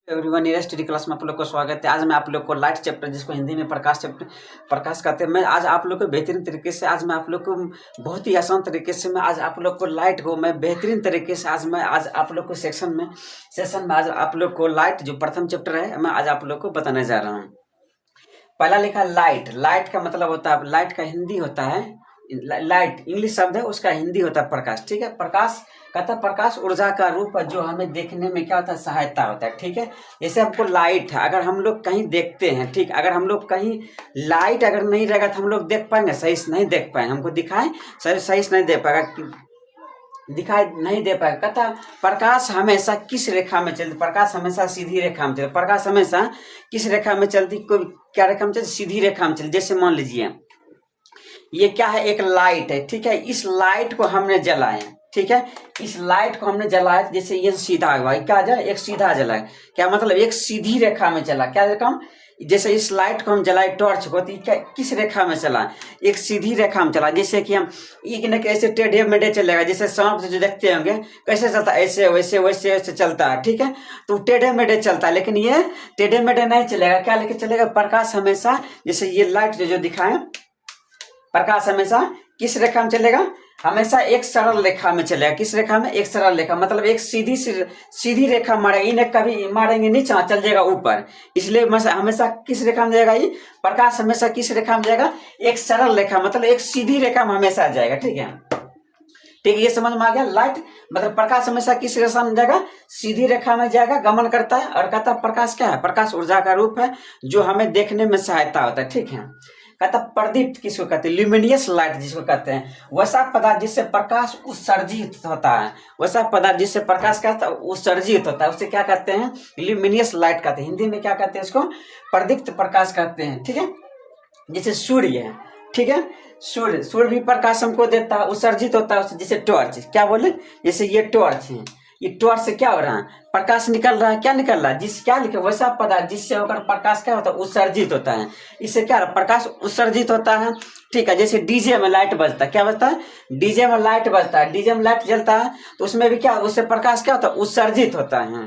Everyone, Neeraj study class में आप लोग को स्वागत है। आज मैं आप लोग को लाइट चैप्टर, जिसको हिंदी में प्रकाश चैप्टर प्रकाश कहते हैं, मैं आज आप लोग को बेहतरीन तरीके से आज मैं आप लोग को बहुत ही आसान तरीके से मैं आज आप लोग को लाइट को मैं बेहतरीन तरीके से आज आप लोग को सेशन में आज आप लोग को लाइट जो प्रथम चैप्टर है मैं आज आप लोग को बताने जा रहा हूँ। पहला लिखा लाइट। लाइट का मतलब होता है, लाइट का हिंदी होता है लाइट, इंग्लिश शब्द है, उसका हिंदी होता है प्रकाश। ठीक है, प्रकाश कहता है प्रकाश ऊर्जा का रूप है जो हमें देखने में क्या होता है, सहायता होता है। ठीक है, जैसे हमको लाइट है, अगर हम लोग कहीं देखते हैं, ठीक, अगर हम लोग कहीं लाइट अगर नहीं रहेगा तो हम लोग देख पाएंगे, सही से नहीं देख पाएंगे, हमको दिखाएं सही से नहीं दे पाएगा, दिखाई नहीं दे पाएगा। कहता प्रकाश हमेशा किस रेखा में चलती, प्रकाश हमेशा सीधी रेखा में चलती, प्रकाश हमेशा किस रेखा में चलती, कोई क्या रेखा में चलती, सीधी रेखा में चलती। जैसे मान लीजिए ये क्या है, एक लाइट है। ठीक है, इस लाइट को हमने जलाया, ठीक है, इस लाइट को हमने जलाया, जैसे ये सीधा हुआ, क्या जाए, एक सीधा जलाए, क्या मतलब एक सीधी रेखा में चला, क्या रेखा, जैसे इस लाइट को हम जलाए टॉर्च को, तो क्या किस रेखा में चला, एक सीधी रेखा में चला। जैसे कि हम एक न कैसे टेढ़े मेढ़े चलेगा, जैसे सांप जो देखते होंगे कैसे चलता है, ऐसे वैसे वैसे वैसे चलता है। ठीक है, तो टेढ़े मेढ़े चलता है, लेकिन ये टेढ़े मेढ़े नहीं चलेगा, क्या लेके चलेगा, प्रकाश हमेशा, जैसे ये लाइट जो दिखाए, प्रकाश हमेशा किस रेखा में चलेगा, हमेशा एक सरल रेखा में चलेगा। किस रेखा में, एक सरल रेखा, मतलब एक सीधी रेखा मारेगा, इन्हें कभी मारेंगे नीचे, चल जाएगा ऊपर, इसलिए हमेशा किस रेखा में जाएगा, ये प्रकाश हमेशा किस रेखा में जाएगा, एक सरल रेखा, मतलब एक सीधी रेखा में हमेशा जाएगा। ठीक है, ठीक है, ये समझ में आ गया। लाइट मतलब प्रकाश हमेशा किस रेखा में जाएगा, सीधी रेखा में जाएगा, गमन करता है। और कहता है प्रकाश क्या है, प्रकाश ऊर्जा का रूप है जो हमें देखने में सहायता होता है। ठीक है, कहता प्रदीप्त किसको कहते हैं, ल्यूमिनियस लाइट जिसको कहते हैं, वैसा पदार्थ जिससे प्रकाश उत्सर्जित होता है, वैसा पदार्थ जिससे प्रकाश क्या होता है, उत्सर्जित होता है, उसे क्या कहते हैं, ल्यूमिनियस लाइट कहते हैं। हिंदी में क्या कहते हैं, इसको प्रदीप्त प्रकाश कहते हैं। ठीक है, जैसे सूर्य है, ठीक है, सूर्य भी प्रकाश हमको देता है, उत्सर्जित होता है, जैसे टॉर्च, क्या बोले, जैसे ये टॉर्च है, ये टॉर्च से क्या हो रहा है, प्रकाश निकल रहा है, क्या निकल रहा है, जिस क्या लिखे, वैसा पदार्थ जिससे होकर प्रकाश क्या होता है, उत्सर्जित होता है, इससे क्या प्रकाश उत्सर्जित होता है। ठीक है, जैसे डीजे में लाइट बजता है, क्या बजता है, डीजे में लाइट बजता है, डीजे में लाइट जलता है, तो उसमें भी क्या, उससे प्रकाश क्या होता है, उत्सर्जित होता है।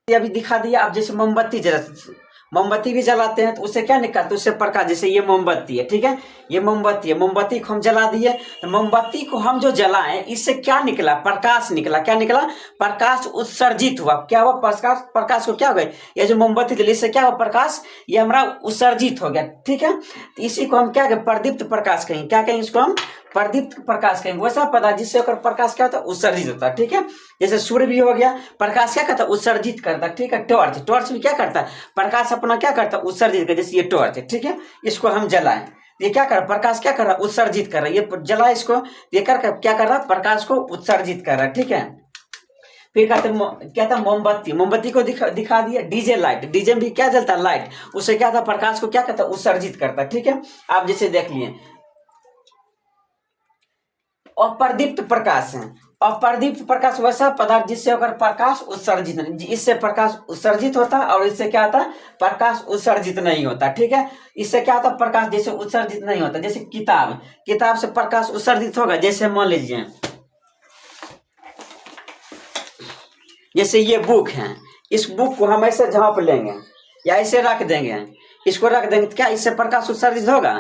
ये अभी दिखा दिया। आप जैसे मोमबत्ती भी जलाते हैं तो उससे क्या निकलता है, उससे प्रकाश, जैसे ये मोमबत्ती है, ठीक है, ये मोमबत्ती है, मोमबत्ती को हम जला दिए, तो मोमबत्ती को हम जो जलाएं इससे क्या निकला, प्रकाश निकला, क्या निकला, प्रकाश उत्सर्जित हुआ। क्या हुआ, प्रकाश को क्या हो गया, ये जो मोमबत्ती जली इससे क्या हुआ, प्रकाश ये हमारा उत्सर्जित हो गया। ठीक है, तो इसी को हम क्या कहें, प्रदीप्त प्रकाश कहें, क्या कहें, इसको हम प्रदीप्त प्रकाश कहेंगे, वैसा पदार्थ जिससे होकर प्रकाश क्या होता है, उत्सर्जित होता है। ठीक है, जैसे सूर्य भी हो गया, प्रकाश क्या करता है, उत्सर्जित करता है। ठीक है, टॉर्च भी क्या करता है, प्रकाश अपना क्या करता है, उत्सर्जित करता है, जैसे ये टॉर्च है। ठीक है, इसको हम जलाएं, ये क्या कर, प्रकाश क्या कर रहा है, उत्सर्जित कर रहा है, ये जला इसको, ये कर क्या कर रहा है, प्रकाश को उत्सर्जित कर रहा है। ठीक है, फिर क्या था, मोमबत्ती को दिखा दिया। डीजे लाइट, डीजे में भी क्या जलता है, लाइट, उससे क्या था, प्रकाश को क्या करता है, उत्सर्जित करता है। ठीक है, आप जैसे देख लिए अप्रदीप्त प्रकाश है, अप्रदीप्त प्रकाश वैसा पदार्थ जिससे होकर प्रकाश उत्सर्जित, इससे प्रकाश उत्सर्जित होता है और इससे क्या होता है, प्रकाश उत्सर्जित नहीं होता। ठीक है, इससे क्या होता है, प्रकाश जैसे उत्सर्जित नहीं होता, जैसे किताब से प्रकाश उत्सर्जित होगा। जैसे मान लीजिए जैसे ये बुक है, इस बुक को हम ऐसे झाँप लेंगे या ऐसे रख देंगे, इसको रख देंगे तो क्या इससे प्रकाश उत्सर्जित होगा,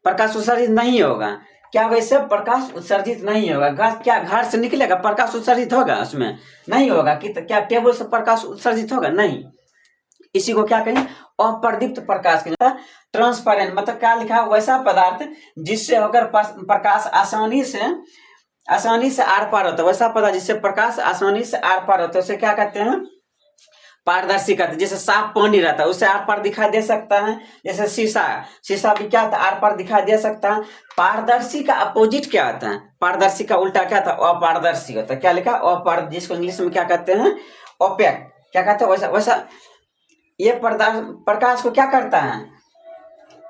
प्रकाश उत्सर्जित नहीं होगा। क्या वैसे प्रकाश उत्सर्जित नहीं होगा, क्या घर से निकलेगा प्रकाश उत्सर्जित होगा, उसमें नहीं होगा। कि क्या टेबल से प्रकाश उत्सर्जित होगा, नहीं। इसी को क्या कहें, अप्रदीप्त प्रकाश के, ट्रांसपेरेंट, मतलब क्या लिखा है, वैसा पदार्थ जिससे होकर प्रकाश आसानी से आर पार होता है, वैसा पदार्थ जिससे प्रकाश आसानी से आर पार होता है, उसे क्या कहते हैं, पारदर्शी कहते हैं। जैसे साफ पानी रहता है उससे आर पार दिखाई दे सकता है, जैसे शीशा भी क्या होता है, आर पार दिखाई दे सकता है। पारदर्शी का अपोजिट क्या होता है, पारदर्शी का उल्टा क्या था, अपारदर्शी होता है। क्या लिखा, जिसको इंग्लिश में क्या कहते हैं, ओपेक, क्या कहते हैं, वैसा ये प्रकाश को क्या करता है,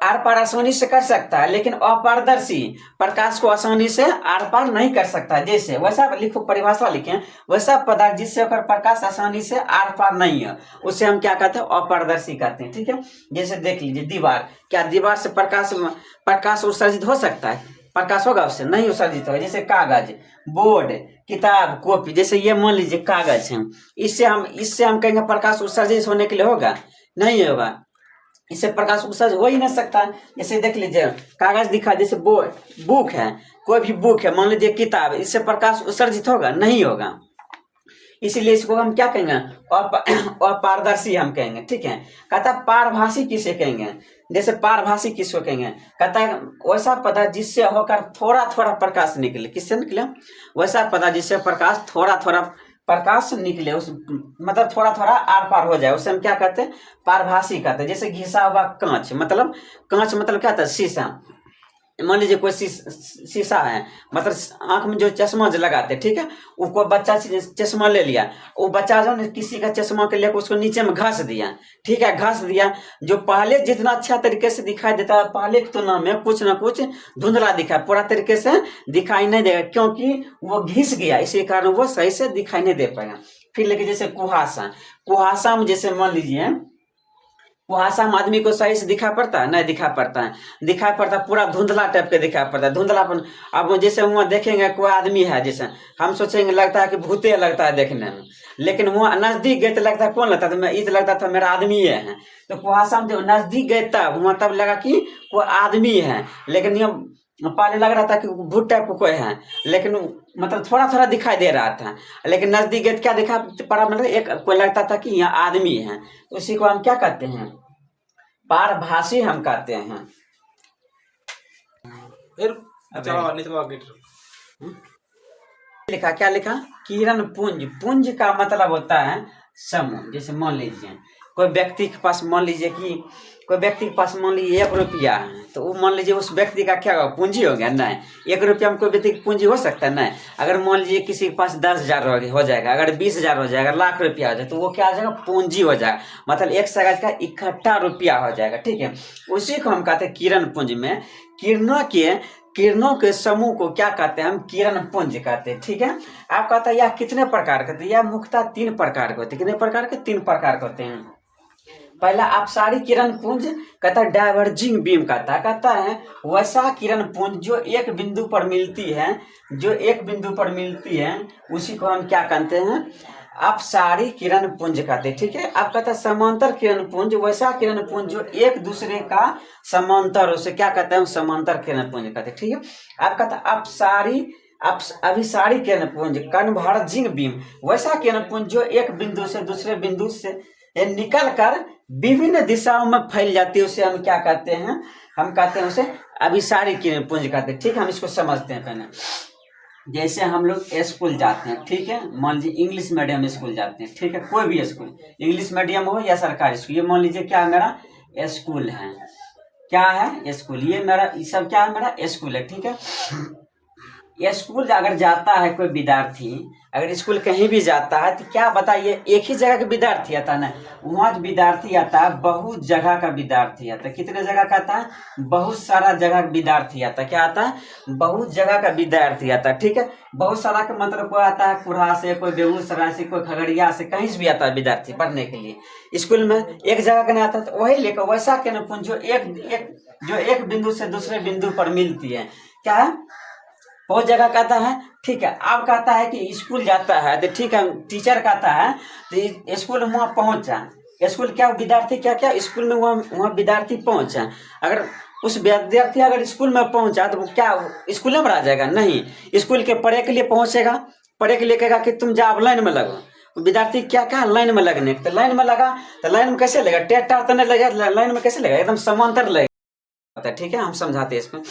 आर पार आसानी से कर सकता है, लेकिन अपारदर्शी प्रकाश को आसानी से आर पार नहीं कर सकता। जैसे वैसा लिखो, परिभाषा लिखें, वैसा पदार्थ जिससे होकर प्रकाश आसानी से आर पार नहीं है, उसे हम क्या कहते हैं, अपारदर्शी कहते हैं। ठीक है, जैसे देख लीजिए दीवार, क्या दीवार से प्रकाश उत्सर्जित हो सकता है, प्रकाश होगा उससे? नहीं उत्सर्जित होगा। जैसे कागज, बोर्ड, किताब, कॉपी, जैसे ये मान लीजिए कागज है, इससे हम कहेंगे प्रकाश उत्सर्जित होने के लिए होगा? नहीं होगा, इससे प्रकाश उत्सर्जित हो ही नहीं सकता। जैसे देख लीजिए कागज दिखा, जैसे बुक है, कोई भी बुक है, मान लीजिए किताब, इससे प्रकाश उत्सर्जित होगा? नहीं होगा। इसीलिए इसको हम क्या कहेंगे? अपारदर्शी हम कहेंगे, ठीक है। कहता है पारभासी किसे कहेंगे? जैसे पारभासी किसको कहेंगे? कहता है वैसा पदार्थ जिससे होकर थोड़ा थोड़ा प्रकाश निकले। किससे निकले? वैसा पदार्थ जिससे प्रकाश थोड़ा थोड़ा प्रकाश निकले, उस मतलब थोड़ा थोड़ा आर पार हो जाए, उसे हम क्या कहते हैं? पारभासी कहते हैं। जैसे घिसा हुआ कांच मतलब क्या होता है? शीशा। मान लीजिए कोई शीशा है, मतलब आंख में जो चश्मा जो लगाते, ठीक है, उसको बच्चा चश्मा ले लिया, वो बच्चा जो किसी का चश्मा के लेकर उसको नीचे में घस दिया, ठीक है, घस दिया, जो पहले जितना अच्छा तरीके से दिखाई देता है पहले की तुलना में कुछ ना कुछ धुंधला दिखा, पूरा तरीके से दिखाई नहीं देगा, क्योंकि वो घिस गया, इसी कारण वो सही से दिखाई नहीं दे पाएगा। फिर लेकिन जैसे कुहासा में जैसे मान लीजिए कुहासा में आदमी को सही से दिखाई पड़ता है? नहीं दिखाई पड़ता है, दिखाई पड़ता है पूरा धुंधला टाइप के दिखाई पड़ता है, धुंधलापन। अब जैसे वहाँ देखेंगे कोई आदमी है, जैसे हम सोचेंगे लगता है कि भूते लगता है देखने में, लेकिन वहाँ नजदीक गए तो लगता है कौन लगता था? मैं तो लगता था मेरा आदमी है। तो कुहासा में जब नजदीक गए तब वहाँ तब लगा कि कोई आदमी है, लेकिन ये पहले लग रहा था कि भूत टाइप को कोई है, लेकिन मतलब थोड़ा थोड़ा दिखाई दे रहा था, लेकिन नजदीक गए क्या दिखा पड़ा? मतलब एक कोई लगता था कि यहाँ आदमी है। तो इसी को हम क्या कहते हैं? पारभासी हम कहते हैं। फिर चलो लिखा, क्या लिखा? किरण पुंज। पुंज का मतलब होता है समूह। जैसे मान लीजिए कोई व्यक्ति के पास मान लीजिए 1 रुपया है, तो वो मान लीजिए उस व्यक्ति का क्या होगा? पूंजी हो गया? नहीं, 1 रुपया में कोई व्यक्ति की पूंजी हो सकता है? नहीं। अगर मान लीजिए किसी के पास 10,000 हो जाएगा, अगर 20,000 हो जाएगा, लाख रुपया हो जाए, तो वो क्या हो जाएगा? पूंजी हो जाएगा, मतलब एक सगाज का इकट्ठा रुपया हो जाएगा, ठीक है। उसी को हम कहते हैं किरण पुंज में। किरणों के समूह को क्या कहते हैं? हम किरण पुंज कहते हैं, ठीक है। आप कहते हैं यह कितने प्रकार के? यह मुख्यतः 3 प्रकार के होते हैं। कितने प्रकार के? 3 प्रकार के होते हैं। पहला अपसारी किरण पुंज कहता है डाइवर्जिंग बीम कहता है वैसा किरण पुंज जो एक बिंदु पर मिलती है, उसी को हम क्या कहते हैं? अपसारी किरण पुंज कहते हैं, ठीक है। आप कहता है समांतर किरण पुंज, वैसा किरण पुंज जो एक दूसरे का समांतर, उसे क्या कहते हैं? समांतर किरण पुंज कहते हैं, ठीक है। आप कहता है अभिसारी किरण पुंज कन्वर्जिंग बीम, वैसा किरण पुंज जो एक बिंदु से दूसरे बिंदु से निकल कर विभिन्न दिशाओं में फैल जाती है, उसे हम क्या कहते हैं? हम कहते हैं उसे अभिसारी किरण पुंज कहते हैं, ठीक है। हम इसको समझते हैं पहले। जैसे हम लोग स्कूल जाते हैं, ठीक है, मान लीजिए इंग्लिश मीडियम स्कूल जाते हैं, ठीक है, कोई भी स्कूल, इंग्लिश मीडियम हो या सरकारी स्कूल, ये मान लीजिए क्या मेरा स्कूल है, क्या है? स्कूल। ये मेरा सब क्या है? मेरा स्कूल है, ठीक है। स्कूल अगर जाता है कोई विद्यार्थी, अगर स्कूल कहीं भी जाता है तो क्या बताइए, एक ही जगह का विद्यार्थी आता है ना? वहाँ विद्यार्थी आता है, बहुत जगह का विद्यार्थी आता है। कितने जगह का आता है? बहुत सारा जगह का विद्यार्थी आता है। क्या आता है? बहुत जगह का विद्यार्थी आता है, ठीक है। बहुत सारा का मतलब कोई आता है कुरहा से, कोई बेगूसराय से, कोई खगड़िया से, कहीं से भी आता है विद्यार्थी पढ़ने के लिए। स्कूल में एक जगह का नहीं आता, तो वही लेकर वैसा के न जो एक बिंदु से दूसरे बिंदु पर मिलती है, क्या है? बहुत जगह कहता है, ठीक है। अब कहता है कि स्कूल जाता है, तो ठीक है, टीचर कहता है तो स्कूल वहाँ पहुँचा, स्कूल क्या विद्यार्थी क्या स्कूल में वहाँ विद्यार्थी पहुँचा। अगर उस विद्यार्थी अगर स्कूल में पहुँचा तो वो क्या स्कूल में रह जाएगा? नहीं, स्कूल के पढ़े के लिए पहुँचेगा, पढ़े के लिए कहेगा कि तुम जाओ लाइन में लगो। विद्यार्थी क्या लाइन में लगने, तो लाइन में लगा, तो लाइन में कैसे लगेगा? टेढ़ तो नहीं लगेगा, लाइन में कैसे लगेगा? एकदम समांतर लगेगा, ठीक है। हम समझाते हैं इसमें।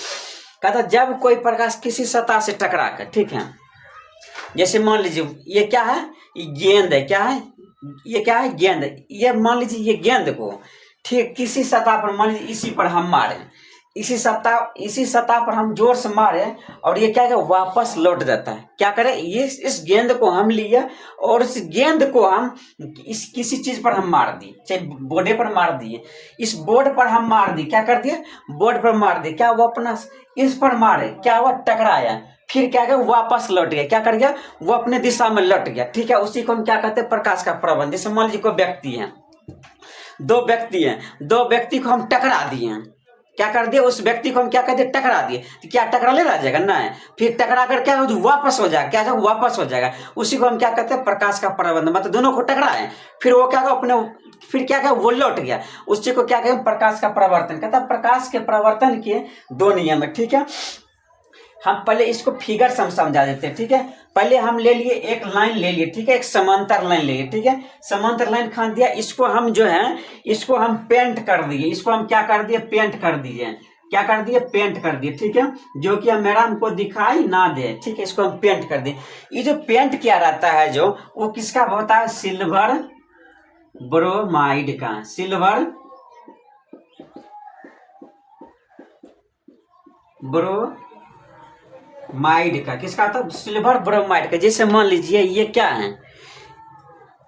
कहता जब कोई प्रकाश किसी सतह से टकरा कर, ठीक है, जैसे मान लीजिए ये क्या है? ये गेंद है, क्या है? ये क्या है? गेंद। ये मान लीजिए ये गेंद को ठीक किसी सतह पर, मान लीजिए इसी पर हम मारे, इसी सतह पर हम जोर से मारे, और ये क्या है? वापस लौट जाता है। क्या करें? ये इस गेंद को हम लिए और इस गेंद को हम इस किसी चीज पर हम मार दिए, चाहे बोर्ड पर मार दिए, इस बोर्ड पर हम मार दिए, क्या कर दिए? बोर्ड पर मार दिए। क्या वो अपना इस पर मारे, क्या हुआ? टकराया, फिर क्या गया? वापस लौट गया। क्या कर गया? वो अपने दिशा में लौट गया, ठीक है। उसी को हम क्या कहते हैं? प्रकाश का प्रबंध। जैसे मान लीजिए कोई व्यक्ति है, दो व्यक्ति को हम टकरा दिए, क्या कर दिया, उस व्यक्ति को हम क्या कर दिए, टकरा दिए। तो क्या टकरा ले रह जाएगा ना, फिर टकरा कर क्या हो, वापस हो जाएगा, क्या वापस हो जाएगा। उसी को हम क्या कहते हैं, प्रकाश का प्रबंध। मतलब दोनों को टकराए, फिर वो क्या अपने, फिर क्या क्या वो लौट गया, उसी को क्या कहते, प्रकाश का प्रवर्तन। कहता है प्रकाश के प्रवर्तन के 2 नियम है। ठीक है, हम पहले इसको फिगर से हम समझा देते हैं। ठीक है, पहले हम ले लिए एक लाइन ले लिए, ठीक है, एक समांतर लाइन ले लिए। ठीक है, समांतर लाइन खान दिया, इसको हम जो है, इसको हम पेंट कर दिए, इसको हम क्या कर दिए, पेंट कर दिए। क्या कर दिए, पेंट कर दिए। ठीक है, जो कि मेरा हमको दिखाई ना दे। ठीक है, इसको हम पेंट कर दिए। ये जो पेंट किया रहता है जो, वो किसका होता है, सिल्वर ब्रोमाइड का, सिल्वर ब्रोमाइड का, किसका था, सिल्वर ब्रोमाइड का। जैसे मान लीजिए ये क्या है,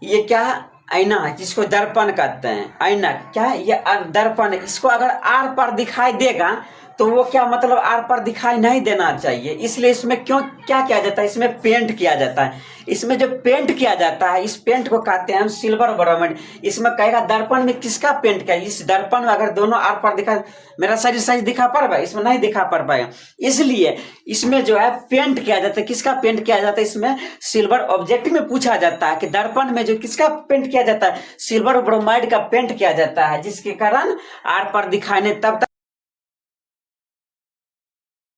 ये क्या है, आईना है, जिसको दर्पण कहते हैं। आईना क्या है, ये दर्पण है। इसको अगर आर पार दिखाई देगा तो वो क्या मतलब आर पार दिखाई नहीं देना चाहिए, इसलिए इसमें क्यों क्या किया जाता है, इसमें पेंट किया जाता है। इसमें जो पेंट किया जाता है, इस पेंट को कहते हैं हम सिल्वर ब्रोमाइड। इसमें कहेगा दर्पण में किसका पेंट किया, इस दर्पण में अगर दोनों आर पार दिखा, मेरा शरीर सही दिखा पड़ पाएगा, इसमें नहीं दिखा पड़ पाएगा। इसलिए इसमें जो है पेंट किया जाता है। किसका पेंट किया जाता है, इसमें सिल्वर ऑब्जेक्ट में पूछा जाता है कि दर्पण में जो किसका पेंट किया जाता है, सिल्वर ब्रोमाइड का पेंट किया जाता है, जिसके कारण आर पार दिखाई नहीं, तब